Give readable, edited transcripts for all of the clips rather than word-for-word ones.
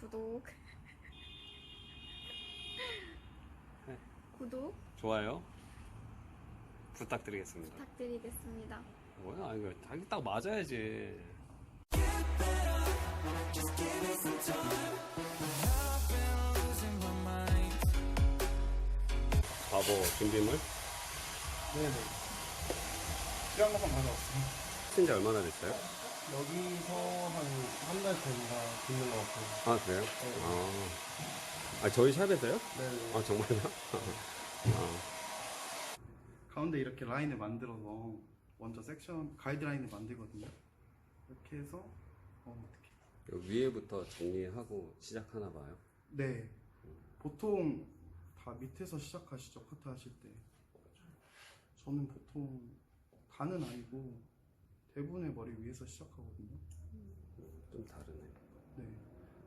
구독. 네. 구독 좋아요 부탁드리겠습니다. 부탁드리겠습니다. 뭐야 이거 자기 딱 맞아야지. 바보 준비물? 네네. 필요한 것만 가져왔어요. 친지 얼마나 됐어요? 여기서 한 달 된다 듣는 것 같아요. 아 그래요? 네. 아 저희 샵에서요? 네네. 아 정말요? 가운데 이렇게 라인을 만들어서 먼저 섹션 가이드라인을 만들거든요. 이렇게 해서 어떻게? 위에부터 정리하고 시작하나 봐요. 네. 보통 다 밑에서 시작하시죠, 커트 하실 때. 저는 보통 다는 아니고 대부분의 머리 위에서 시작하거든요. 좀 다르네. 네.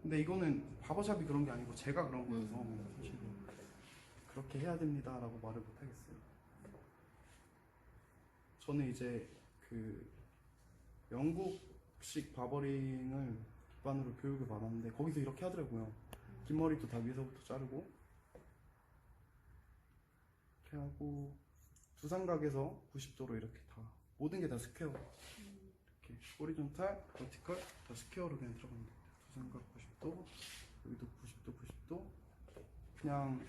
근데 이거는 바버샵이 그런 게 아니고 제가 그런 거여서 사실 그렇게 해야 됩니다라고 말을 못 하겠어요. 저는 이제 그 영국식 바버링을 기반으로 교육을 받았는데 거기서 이렇게 하더라고요. 긴 머리도 다 위에서부터 자르고 이렇게 하고 두삼각에서 90도로 이렇게 다 모든 게 다 스퀘어. 이렇게 호리존탈, 버티컬 다 스퀘어로 그냥 들어가는 거예요. 두삼각 90도, 여기도 90도, 90도. 그냥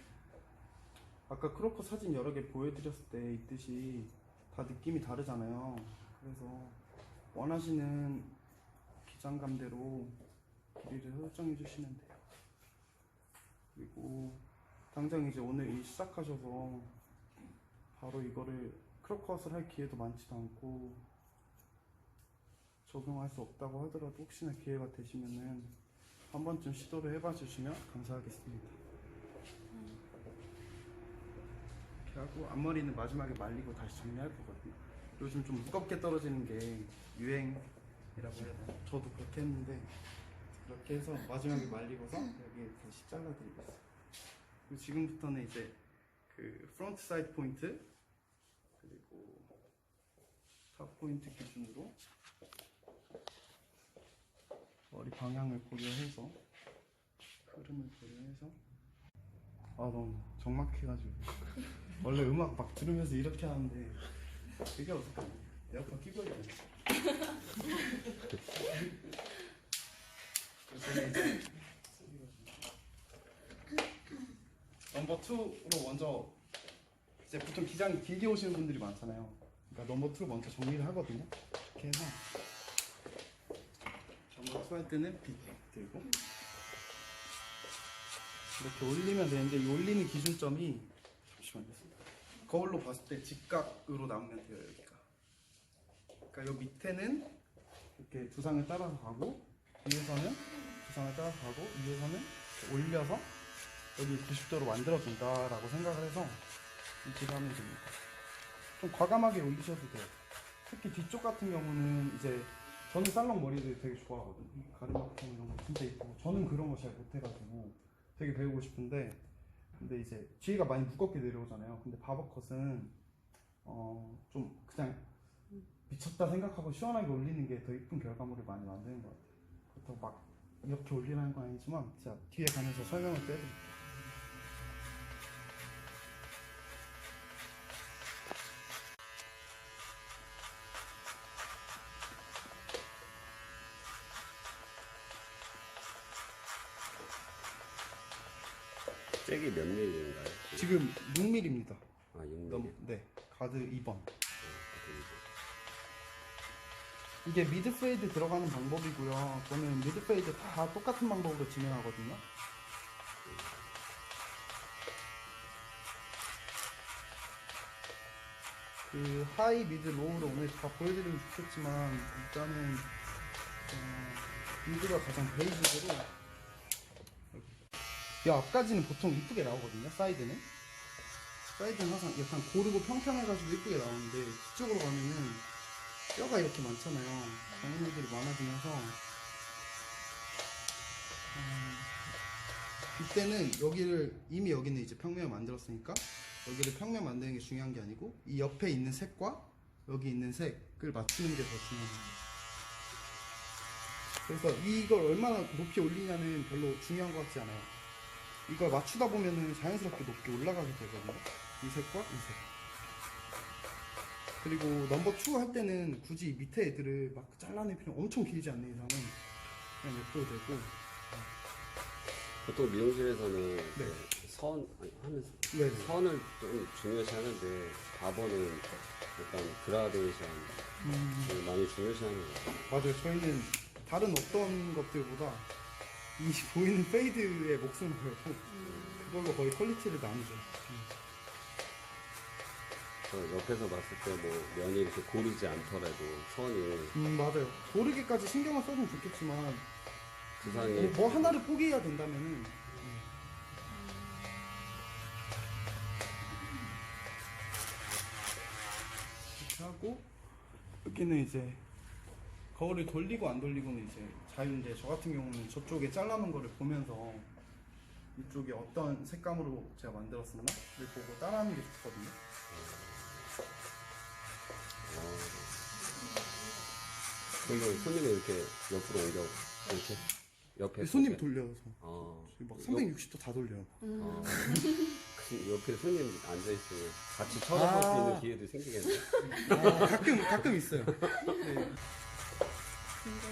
아까 크로커 사진 여러 개 보여드렸을 때 있듯이 다 느낌이 다르잖아요. 그래서 원하시는 기장감대로 길이를 설정해 주시면 돼요. 그리고 당장 이제 오늘 일 시작하셔서 바로 이거를 크롭컷을 할 기회도 많지도 않고 적용할 수 없다고 하더라도 혹시나 기회가 되시면은 한 번쯤 시도를 해봐 주시면 감사하겠습니다. 이렇게 하고 앞머리는 마지막에 말리고 다시 정리할 거거든요. 요즘 좀 무겁게 떨어지는 게 유행이라고 해야 되나? 저도 그렇게 했는데 그렇게 해서 마지막에 말리고서 여기 다시 잘라드리고 있어요. 그리고 지금부터는 이제 그 프론트 사이드 포인트 그리고 탑 포인트 기준으로 머리 방향을 고려해서 흐름을 고려해서 너무 적막해가지고 원래 음악 막 들으면서 이렇게 하는데 되게 어색하네. 에어컨 끼고 있네. 넘버 2로 먼저 이제 보통 기장이 길게 오시는 분들이 많잖아요. 그러니까 넘버 2로 먼저 정리를 하거든요. 이렇게 해서 넘버 2 할 때는 빗 들고 이렇게 올리면 되는데 이 올리는 기준점이 잠시만요. 거울로 봤을 때 직각으로 나오면 돼요. 여기가. 그러니까 요 밑에는 이렇게 두상을 따라서 가고 위에서는 두상을 따라서 가고 위에서는 올려서 여기 90도로 만들어준다라고 생각을 해서 이렇게 하면 됩니다. 좀 과감하게 올리셔도 돼요. 특히 뒤쪽 같은 경우는 이제 저는 살롱 머리를 되게 좋아하거든요. 가르마통 이런 거 진짜 예쁘고 저는 그런 거 잘 못해가지고 되게 배우고 싶은데 근데 이제 뒤가 많이 무겁게 내려오잖아요. 근데 바버컷은 좀 그냥 미쳤다 생각하고 시원하게 올리는 게 더 이쁜 결과물을 많이 만드는 것 같아요. 그렇다고 막 이렇게 올리라는 건 아니지만 제가 뒤에 가면서 설명을 빼드릴게요. 잭이 몇 밀리인가요? 지금 6mm입니다. 아 6mm. 네, 가드 2번. 이게 미드 페이드 들어가는 방법이고요. 저는 미드 페이드 다 똑같은 방법으로 진행하거든요. 그 하이, 미드, 로우로 오늘 다 보여드리면 좋겠지만 일단은 미드가 가장 베이직으로 이 앞까지는 보통 이쁘게 나오거든요. 사이드는 항상 약간 고르고 평평해가지고 이쁘게 나오는데 뒤쪽으로 가면은 뼈가 이렇게 많잖아요. 장애물들이 많아지면서 이때는 이미 여기는 이제 평면을 만들었으니까 여기를 평면 만드는 게 중요한 게 아니고 이 옆에 있는 색과 여기 있는 색을 맞추는 게 더 중요합니다. 그래서 이걸 얼마나 높이 올리냐는 별로 중요한 것 같지 않아요. 이걸 맞추다 보면은 자연스럽게 높게 올라가게 되거든요. 이 색과 이 색. 그리고 넘버 2 할 때는 굳이 밑에 애들을 막 잘라낼 필요 엄청 길지 않는 이상은 그냥 냅둬도 되고. 보통 미용실에서는 네. 그 선 아니, 하면서 네. 선을 좀 중요시 하는데 바버는 약간 그라데이션 많이 중요시 하는 것 같아요. 맞아요. 저희는 다른 어떤 것들보다 이 보이는 페이드에 목숨을 걸고 그걸로 거의 퀄리티를 나누죠. 저 옆에서 봤을 때 뭐 면이 이렇게 고르지 않더라도 선이 맞아요. 고르기까지 신경을 써주면 좋겠지만 두상이 뭐 하나를 포기해야 된다면은 이렇게 하고 여기는 이제 거울을 돌리고 안 돌리고는 이제 자유인데 저 같은 경우는 저쪽에 잘라놓은 거를 보면서 이쪽이 어떤 색감으로 제가 만들었었나를 보고 따라하는 게 좋거든요. 그러면 손님이 이렇게 옆으로 옮겨 이렇게 옆에 손님 보게? 돌려서 아, 막 360도 다 돌려요. 아, 그 옆에 손님 앉아 있으면 같이 쳐다볼 수 있는 기회도 생기겠네. 가끔 있어요. 네. 근데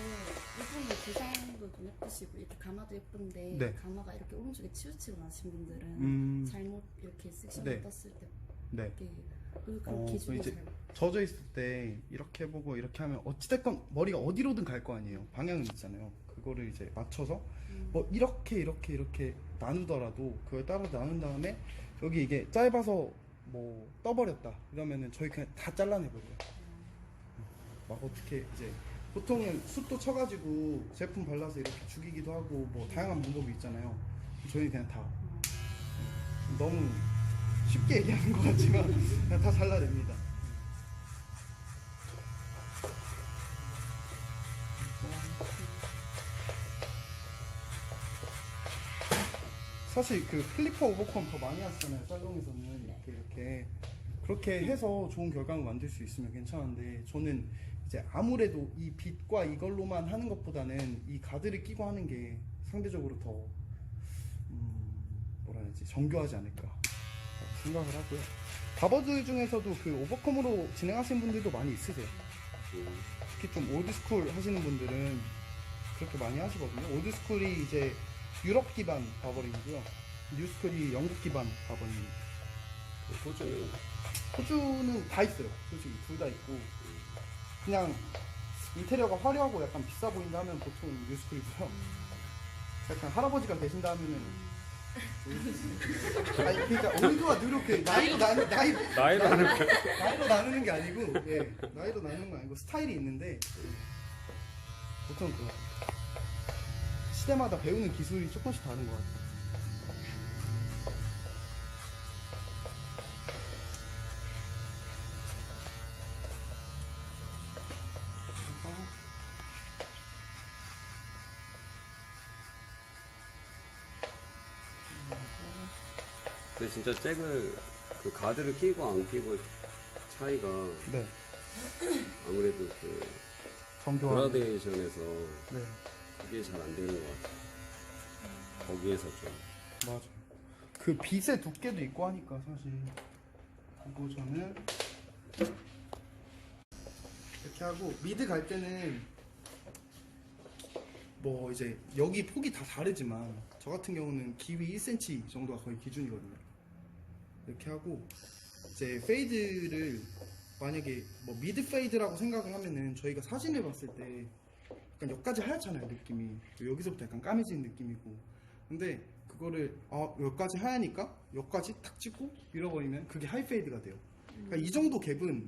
이쁜 거 디자인도 좀 예쁘시고 이렇게 가마도 예쁜데 네. 가마가 이렇게 오른쪽에 치우치고 나신 분들은 잘못 이렇게 섹션을 네. 떴을 때 네. 이렇게 그 기준이 이제 잘 젖어 있을 때 이렇게 해보고 이렇게 하면 어찌됐건 머리가 어디로든 갈 거 아니에요. 방향은 있잖아요. 그거를 이제 맞춰서 뭐 이렇게 나누더라도 그걸 따라 나눈 다음에 여기 이게 짧아서 뭐 떠버렸다 이러면은 저희 그냥 다 잘라내버려요. 막 어떻게 이제 보통은 숯도 쳐가지고 제품 발라서 이렇게 죽이기도 하고 뭐 다양한 방법이 있잖아요. 저희는 그냥 다 너무 쉽게 얘기하는 것 같지만 그냥 다 잘라냅니다. 사실 그 클리퍼 오버컴 더 많이 하시잖아요. 살롱에서는 이렇게 그렇게 해서 좋은 결과물 만들 수 있으면 괜찮은데 저는 이제 아무래도 이 빛과 이걸로만 하는 것보다는 이 가드를 끼고 하는 게 상대적으로 더 뭐라 해야 되지 정교하지 않을까 생각을 하고요. 바버들 중에서도 그 오버컴으로 진행하시는 분들도 많이 있으세요. 특히 좀 올드스쿨 하시는 분들은 그렇게 많이 하시거든요. 올드스쿨이 이제 유럽 기반 바버링이고요. 뉴스쿨이 영국 기반 바버링입니다. 호주는 호주는 다 있어요. 솔직히 둘 다 있고 그냥 인테리어가 화려하고 약간 비싸 보인다 하면 보통 뉴스쿨이고요. 약간 할아버지가 계신다 하면은 아니 그러니까 올드와 뉴로 그 나이로 나누는 게 아니고 나이로 나누는 거 아니고 스타일이 있는데 보통 그 시대마다 배우는 기술이 조금씩 다른 것 같아요. 근데 진짜 잭을 그 가드를 끼고 안 끼고 차이가 네, 아무래도 그 정교한. 그라데이션에서 네, 그게 잘 안 되는 것 같아요. 거기에서 좀 맞아. 그 빛의 두께도 있고 하니까 사실. 그리고 저는 이렇게 하고 미드 갈 때는 뭐 이제 여기 폭이 다 다르지만 저 같은 경우는 기위 1cm 정도가 거의 기준이거든요. 이렇게 하고 이제 페이드를 만약에 뭐 미드 페이드라고 생각을 하면은 저희가 사진을 봤을 때 약간 여기까지 하얗잖아요 느낌이. 여기서부터 약간 까매지는 느낌이고 근데 그거를 여기까지 하얘니까 여기까지 탁 찍고 밀어버리면 그게 하이 페이드가 돼요. 그러니까 이 정도 갭은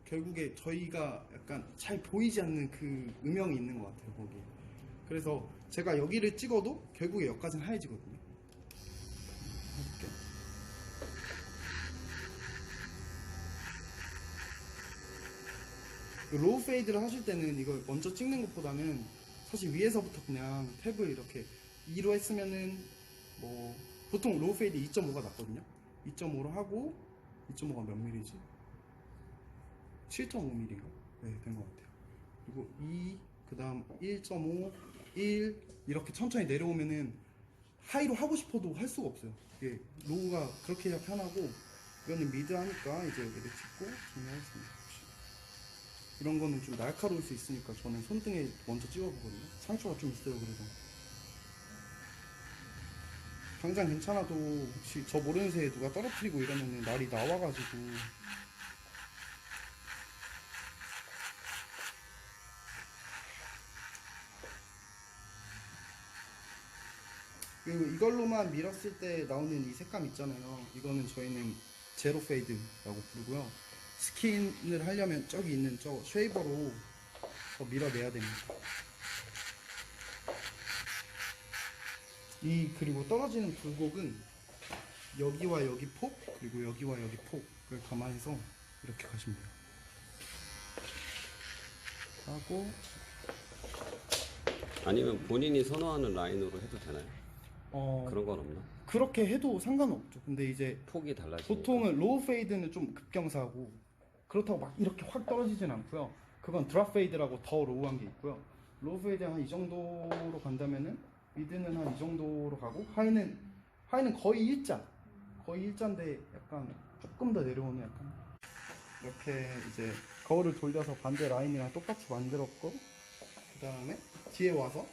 결국에 저희가 약간 잘 보이지 않는 그 음영이 있는 것 같아요 거기. 그래서 제가 여기를 찍어도 결국에 여기까지는 하얘지거든요. 해볼게요. 로우 페이드를 하실 때는 이걸 먼저 찍는 것보다는 사실 위에서부터 그냥 탭을 이렇게 2로 했으면은 뭐 보통 로우 페이드 2.5가 낫거든요. 2.5로 하고 2.5가 몇 밀리지? 7.5mm인가? 네, 된 것 같아요. 그리고 2, 그 다음 1.5, 1 이렇게 천천히 내려오면은 하이로 하고 싶어도 할 수가 없어요. 이게 로우가 그렇게 해야 편하고, 이거는 미드 하니까 이제 여기를 짚고 정리하겠습니다. 이런 거는 좀 날카로울 수 있으니까 저는 손등에 먼저 찍어보거든요. 상처가 좀 있어요. 그래서 당장 괜찮아도 혹시 저 모르는 새에 누가 떨어뜨리고 이러면은 날이 나와가지고. 그리고 이걸로만 밀었을 때 나오는 이 색감 있잖아요. 이거는 저희는 제로 페이드라고 부르고요. 스킨을 하려면 저기 있는 저 쉐이버로 더 밀어내야 됩니다. 그리고 떨어지는 굴곡은 여기와 여기 폭, 그리고 여기와 여기 폭을 감안해서 이렇게 가시면 돼요. 하고 아니면 본인이 선호하는 라인으로 해도 되나요? 그런 건 없나? 그렇게 해도 상관없죠. 근데 이제 폭이 달라지니까. 보통은 로우 페이드는 좀 급경사하고, 그렇다고 막 이렇게 확 떨어지진 않고요. 그건 드랍 페이드라고 더 로우한 게 있고요. 로우 페이드 한 이 정도로 간다면은 미드는 한 이 정도로 가고, 하이는 거의 일자인데 약간 조금 더 내려오는, 약간 이렇게 이제 거울을 돌려서 반대 라인이랑 똑같이 만들었고, 그 다음에 뒤에 와서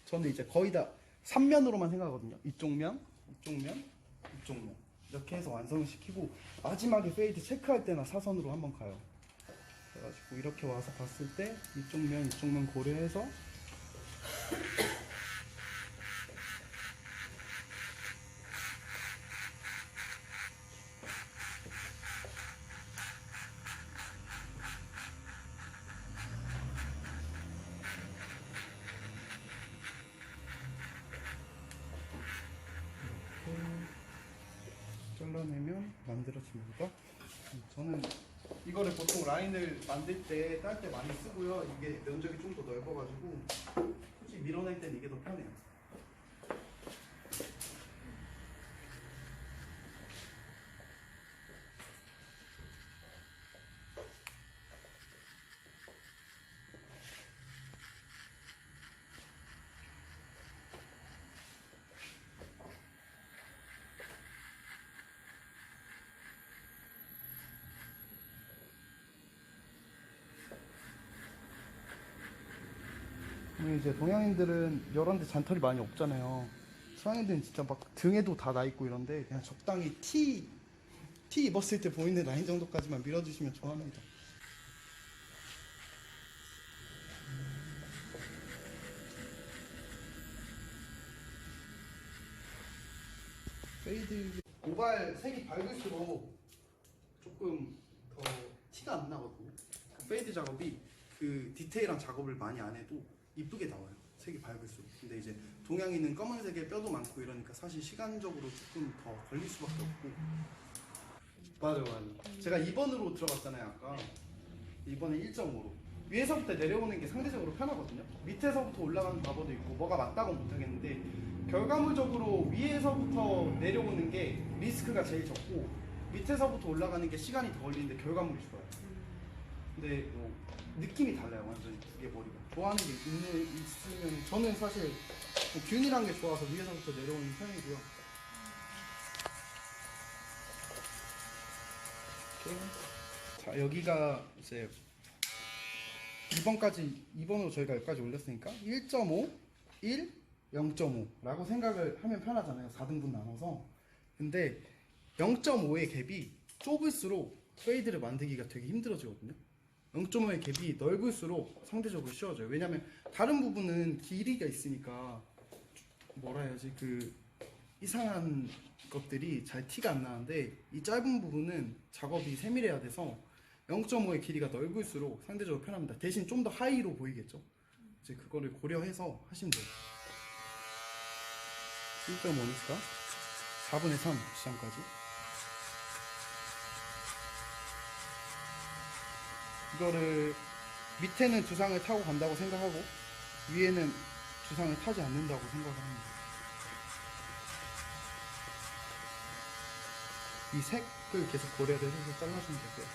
저는 이제 거의 다 3면으로만 생각하거든요. 이쪽 면, 이쪽 면, 이쪽 면 이렇게 해서 완성을 시키고, 마지막에 페이드 체크할 때나 사선으로 한번 가요. 그래가지고 이렇게 와서 봤을 때 이쪽 면 고려해서 잘라내면 만들어집니다. 저는 이거를 보통 라인을 만들 때 딸 때 많이 쓰고요. 이게 면적이 좀 더 넓어가지고 솔직히 밀어낼 때는 이게 더 편해요. 이제 동양인들은 이런 데 잔털이 많이 없잖아요. 서양인들은 진짜 막 등에도 다 나 있고 이런데, 그냥 적당히 티 입었을 때 보이는 라인 정도까지만 밀어주시면 좋아합니다. 페이드 모발 색이 밝을수록 조금 더 티가 안 나거든요. 그 페이드 작업이 그 디테일한 작업을 많이 안 해도 이쁘게 나와요. 색이 밝을수록. 근데 이제 동양인은 검은색에 뼈도 많고 이러니까 사실 시간적으로 조금 더 걸릴 수밖에 없고. 맞아요. 제가 2번으로 들어갔잖아요 아까. 이번에 1.5로 위에서부터 내려오는 게 상대적으로 편하거든요. 밑에서부터 올라가는 바보도 있고 뭐가 맞다고 못하겠는데, 결과물적으로 위에서부터 내려오는 게 리스크가 제일 적고, 밑에서부터 올라가는 게 시간이 더 걸리는데 결과물이 좋아요. 근데 뭐 느낌이 달라요. 완전히 두 개 머리가. 좋아하는 게 있으면, 저는 사실 뭐 균일한 게 좋아서 위에서부터 내려오는 편이고요. 이렇게. 자, 여기가 이제 2번으로 저희가 여기까지 올렸으니까 1.5, 1, 0.5라고 생각을 하면 편하잖아요. 4등분 나눠서. 근데 0.5의 갭이 좁을수록 페이드를 만들기가 되게 힘들어지거든요. 0.5의 갭이 넓을수록 상대적으로 쉬워져요. 왜냐면 다른 부분은 길이가 있으니까 뭐라 해야지, 그 이상한 것들이 잘 티가 안 나는데, 이 짧은 부분은 작업이 세밀해야 돼서 0.5의 길이가 넓을수록 상대적으로 편합니다. 대신 좀 더 하이로 보이겠죠. 이제 그거를 고려해서 하시면 돼요. 1.5니까 4분의 3 시장까지. 이거를 밑에는 두상을 타고 간다고 생각하고 위에는 두상을 타지 않는다고 생각을 합니다. 이 색을 계속 고려를 해서 잘라주면 되고요.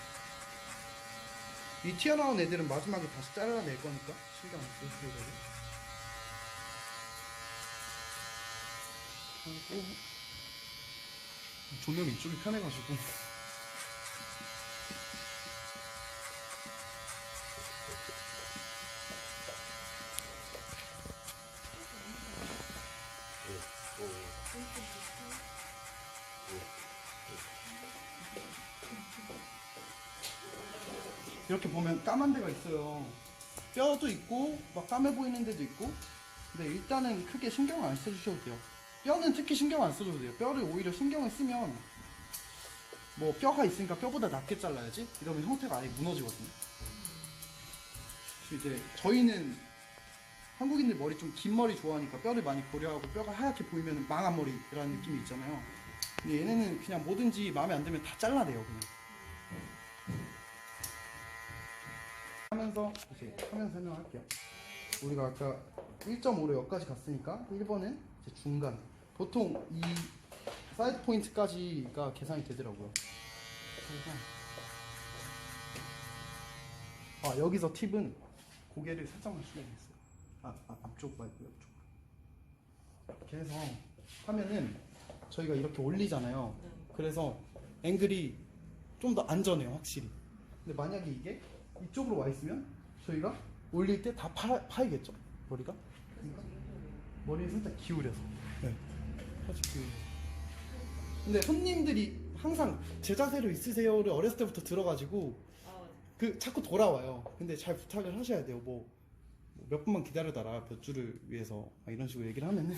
이 튀어나온 애들은 마지막에 다시 잘라낼 거니까 신경 안 쓰셔도 되고. 하고 조명이 이쪽이 편해가지고. 이렇게 보면 까만 데가 있어요. 뼈도 있고 막 까매 보이는 데도 있고. 근데 일단은 크게 신경 안 써주셔도 돼요. 뼈는 특히 신경 안 써줘도 돼요. 뼈를 오히려 신경을 쓰면 뭐 뼈가 있으니까 뼈보다 낮게 잘라야지 이러면 형태가 아예 무너지거든요. 그래서 이제 저희는 한국인들 머리 좀 긴 머리 좋아하니까 뼈를 많이 고려하고 뼈가 하얗게 보이면 망한 머리라는 느낌이 있잖아요. 근데 얘네는 그냥 뭐든지 마음에 안 들면 다 잘라내요 그냥. 하면서 이제 화면 설명할게요. 우리가 아까 1.5로 여기까지 갔으니까 1번은 이제 중간. 보통 이 사이드 포인트까지가 계산이 되더라고요. 그래서 여기서 팁은 고개를 살짝만 숙여야겠어요. 앞쪽 말고 옆쪽. 이렇게 해서 하면은 저희가 이렇게 올리잖아요. 그래서 앵글이 좀 더 안전해요, 확실히. 근데 만약에 이게 이쪽으로 와 있으면 저희가 올릴 때 다 파이겠죠? 머리가? 그러니까 머리를 살짝 기울여서. 네. 살짝 기울여서. 근데 손님들이 항상 제 자세로 있으세요를 어렸을 때부터 들어가지고 그 자꾸 돌아와요. 근데 잘 부탁을 하셔야 돼요. 뭐 몇 분만 기다려달라 몇 줄을 위해서 이런 식으로 얘기를 하면은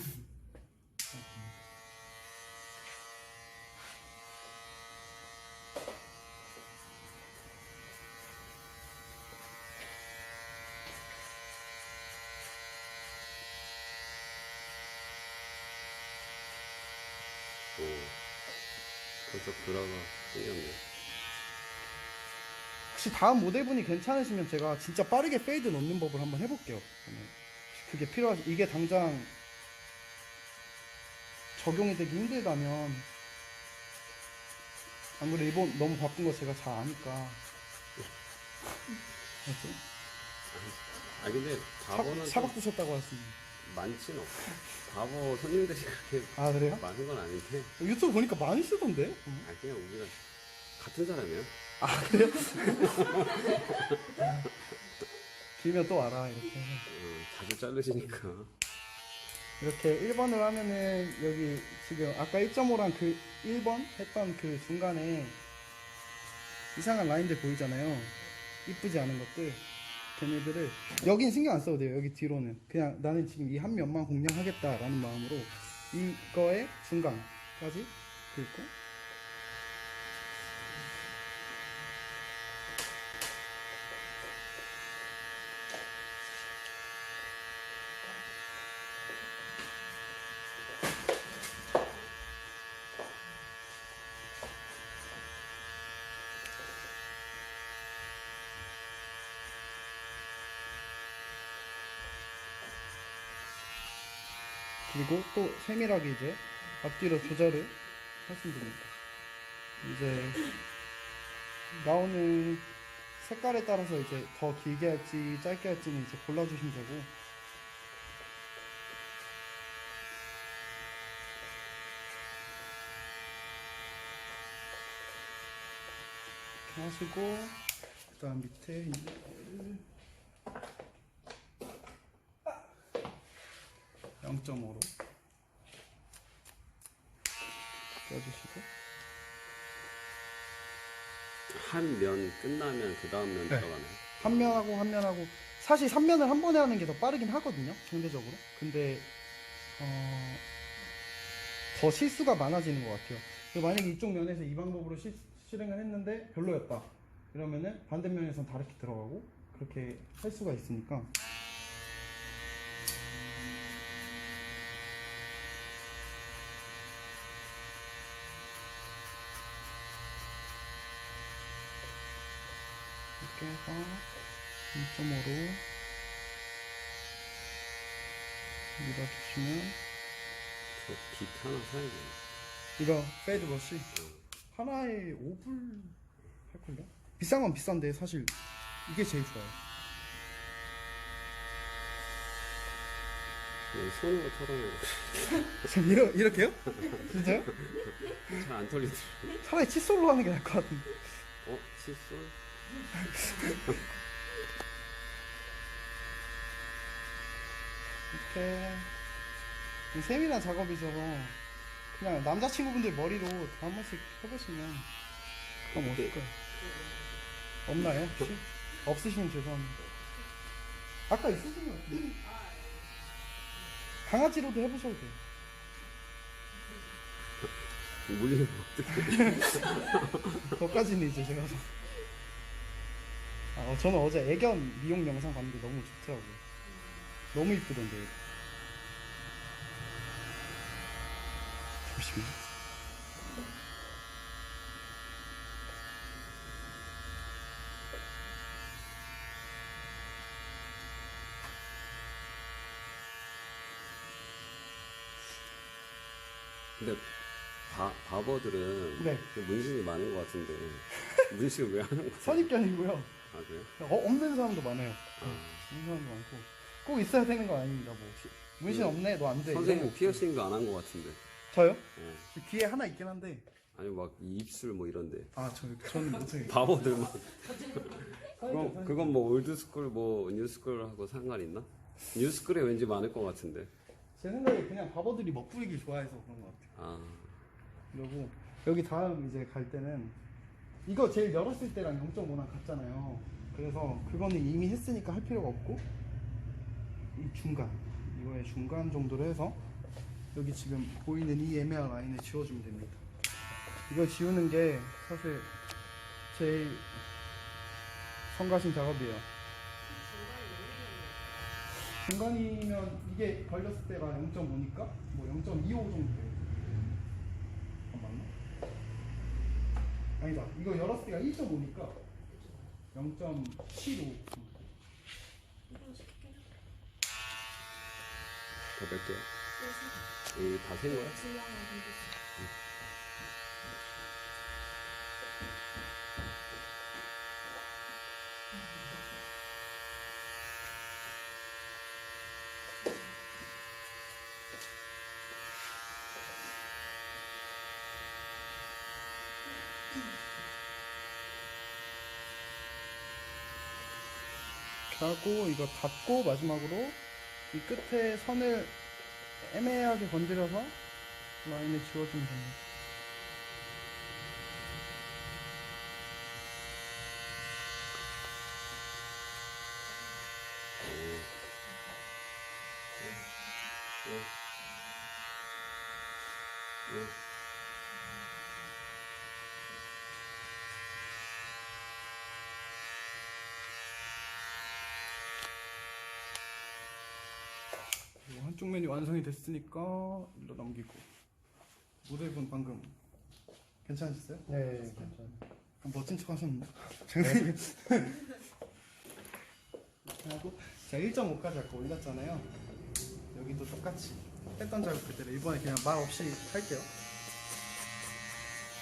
벌써 브라가 생겼네. 혹시 다음 모델분이 괜찮으시면 제가 진짜 빠르게 페이드 넣는 법을 한번 해볼게요. 그게 필요하시. 이게 당장 적용이 되기 힘들다면 안 그래 이번 너무 바쁜 거 제가 잘 아니까. 알죠? 근데 바보는 사박 두셨다고 하셨습니다. 많지는 없어. 바보 손님들이 그렇게 아 그래요? 많은 건 아닌데. 유튜브 보니까 많이 쓰던데? 그냥 우리가 같은 사람이야. 아 그래요? 길면 또 와라 이렇게. 자주 자르시니까. 이렇게 1번을 하면은 여기 지금 아까 1.5랑 그 1번 했던 그 중간에 이상한 라인들 보이잖아요. 이쁘지 않은 것들. 걔네들을 여긴 신경 안 써도 돼요. 여기 뒤로는 그냥 나는 지금 이 한 면만 공략하겠다라는 마음으로 이거의 중간까지 긁고 그리고 또 세밀하게 이제 앞뒤로 조절을 하시면 됩니다. 이제 나오는 색깔에 따라서 이제 더 길게 할지 짧게 할지는 이제 골라주시면 되고 이렇게 하시고 그 다음 밑에 이제 0.5로 껴주시고 한 면 끝나면 그 다음 면 들어가나요? 한 면하고 한 면하고 사실 3면을 한 번에 하는 게 더 빠르긴 하거든요 상대적으로. 근데 더 실수가 많아지는 것 같아요. 만약에 이쪽 면에서 이 방법으로 실행을 했는데 별로였다 그러면은 반대면에선 다르게 들어가고 그렇게 할 수가 있으니까 이렇게 해서 2.5로 밀어주시면 저빗 하나 사야겠네. 이거 페이드 브러쉬 하나에 5불 할걸요? 비싼 건 비싼데 사실 이게 제일 좋아요. 손으로 털어내고 이렇게요? 진짜요? 잘안 털리더라고. 차라리 칫솔로 하는 게 나을 것 같은데. 칫솔? 이렇게 세밀한 작업이셔서 그냥 남자친구분들 머리로 다 한 번씩 해보시면 더 멋있을 거예요. 없나요? 혹시? 없으시면 죄송합니다. 아까 있으신 것 같은데. 강아지로도 해보셔도 돼요. 물리면 어떡해. 그것까지는 이제 제가 저는 어제 애견 미용 영상 봤는데 너무 좋더라고요. 너무 이쁘던데. 잠시만요. 근데 바버들은 네. 문신이 많은 것 같은데 문신을 왜 하는 거야? 선입견이고요. 아 그래요? 없는 사람도 많아요. 없는 사람도 많고 꼭 있어야 되는 거 아닙니다. 뭐 문신 없네, 너 안 돼. 선생님 피어싱도 안 한 것 같은데. 저요? 네. 귀에 하나 있긴 한데. 아니 막 입술 뭐 이런데. 저는 못해요. 바보들 막. 그건 뭐 올드스쿨 뭐 뉴스쿨하고 상관 있나? 뉴스쿨에 왠지 많을 것 같은데. 제 생각에 그냥 바보들이 멋부리기 좋아해서 그런 것 같아요. 그리고 여기 다음 이제 갈 때는 이거 제일 열었을 때랑 0.5랑 같잖아요. 그래서 그거는 이미 했으니까 할 필요가 없고 이 중간, 이거의 중간 정도로 해서 여기 지금 보이는 이 애매한 라인을 지워주면 됩니다. 이거 지우는 게 사실 제일 성가신 작업이에요. 중간이면 이게 걸렸을 때가 0.5니까 뭐 0.25 정도 돼요. 맞나? 아니다. 이거 열었을 때가 1.5니까 0.75. 더 몇 개야? 이다 센 거야? 하고 이거 닫고 마지막으로 이 끝에 선을 애매하게 건드려서 라인을 지워주면 됩니다. 그리고 한쪽 면이 완성이 됐으니까 일로 넘기고. 모델분 방금 괜찮으셨어요? 네, 괜찮아요. 멋진 척 하셨는데. 장난이에요. 이렇게 하고 제가 1.5까지 아까 올렸잖아요. 여기도 똑같이 했던 작업 그대로 이번에 그냥 말 없이 할게요.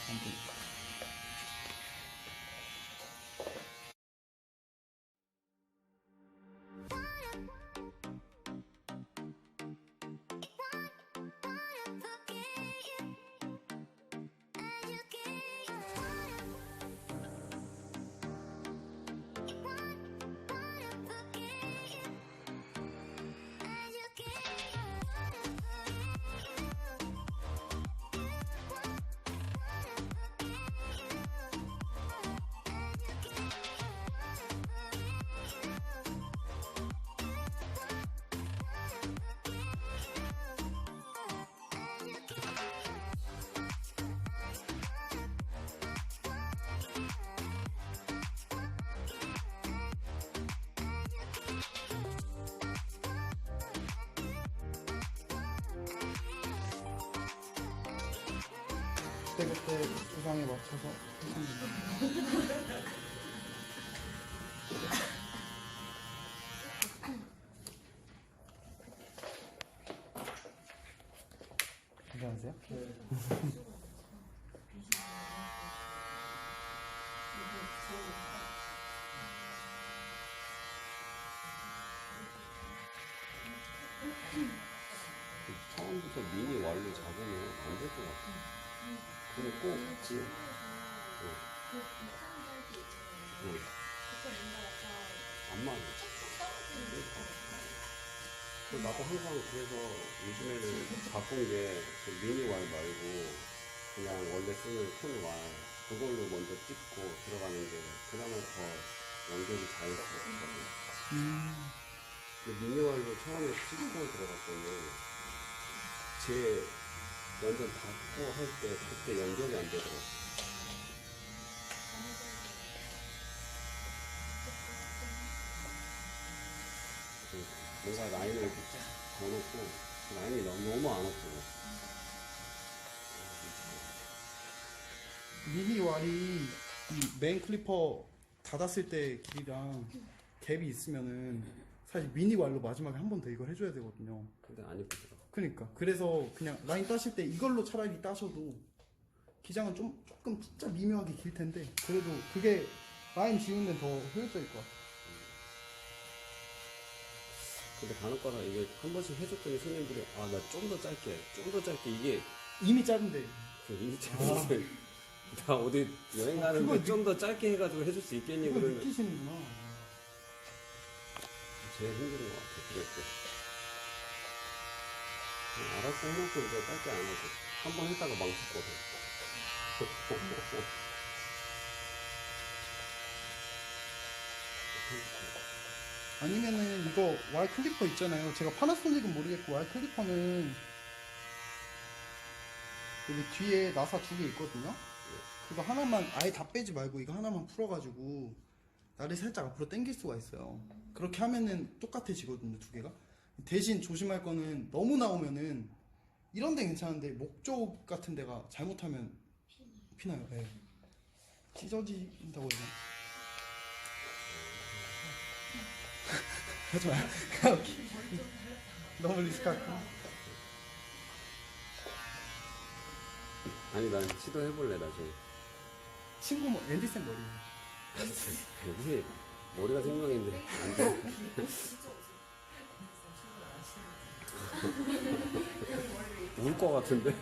안 보니까. 그때 주상에 맞춰서 하시면 됩니다. 괜찮으세요? 네. 미니 왈로 잡으면 안 될 것 같아. 근데 꼭 안 맞아. 나도 항상 그래서 요즘에는 바꾼 게그 미니 왈 말고 그냥 원래 쓰는 큰 왈 그걸로 먼저 찍고 들어가는 게 그나마 더 연결이 자연스럽거든. 근데 미니 왈로 처음에 찍고 들어갔더니 제 완전 닫고 할 때 그때 연결이 안 되더라고. 뭔가 라인을 이렇게 쫙 걸어놓고 라인이 너무 안 없어. 미니 왈이 이 메인 클리퍼 닫았을 때 길이랑 갭이 있으면은 사실 미니 왈로 마지막에 한 번 더 이걸 해줘야 되거든요. 근데 안 예쁘더라고. 그러니까 그래서 그냥 라인 따실 때 이걸로 차라리 따셔도 기장은 조금 진짜 미묘하게 길 텐데 그래도 그게 라인 지우는 데는 더 효율적일 것 같아요. 근데 간혹가다 이게 한 번씩 해줬더니 손님들이 아 나 좀 더 짧게 이게 이미 짧은데 그 이미 짧은데 나 어디 여행 가는데 좀 더 짧게 해가지고 해줄 수 있겠니 그걸 그러면 느끼시는구나. 제일 힘든 것 같아. 그럴 때 알아서 해놓고 이제 짧게 안 하고 한 번 했다가 망쳤거든. 아니면은 이거 왈 클리퍼 있잖아요. 제가 파나소닉은 모르겠고 왈 클리퍼는 여기 뒤에 나사 두 개 있거든요. 그거 하나만 아예 다 빼지 말고 이거 하나만 풀어가지고 나를 살짝 앞으로 당길 수가 있어요. 그렇게 하면은 똑같아지거든요, 두 개가. 대신 조심할 거는 너무 나오면은 이런 데 괜찮은데 목 쪽 같은 데가 잘못하면 피나요. 네. 찢어진다고 해야 되나? 하지 마요. 너무 리스크할까? 아니 난 시도해볼래 나중에. 친구 뭐 앤디쌤 머리. 여기 머리가 생명인데 안 돼. 울 것 같은데.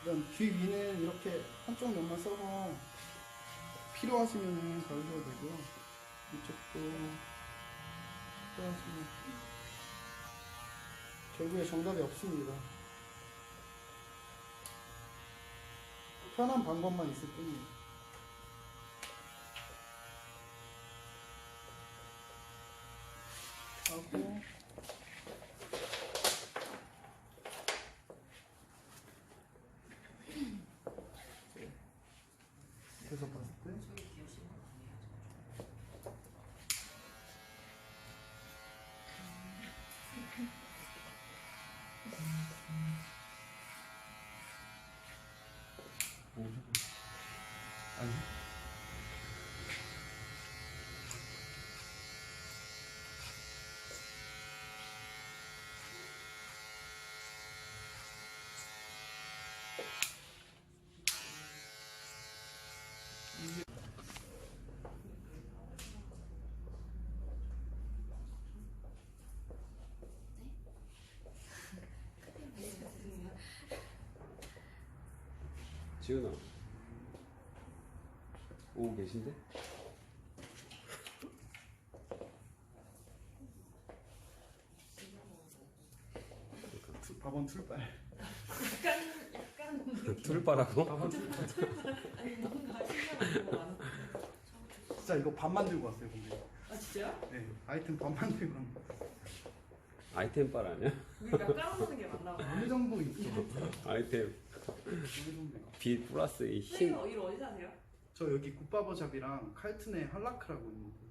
그럼 귀 위는 이렇게 한쪽 면만 써서 필요하시면은 가르셔도 되고요. 이쪽도 필요하시면 결국에 정답이 없습니다. 편한 방법만 있을 뿐이에요. 하고 그래서 봤을 때 아니 지은아 오고 계신데? 밥원 출발. 둘바라고? 밥원 출발. 진짜 이거 밥 만들고 왔어요, 근데. 아 진짜요? 네, 아이템 밥 만들고 왔는데. 아이템빨 아니야? 우리가 깔아놓는 게 맞나 봐요. 어느 정도 있죠. 아이템 어느 정도. 빛 플러스 이 힘. 선생님 일 어디 사세요? 저 여기 굿바버샵이랑 칼튼의 한라크라고 있는데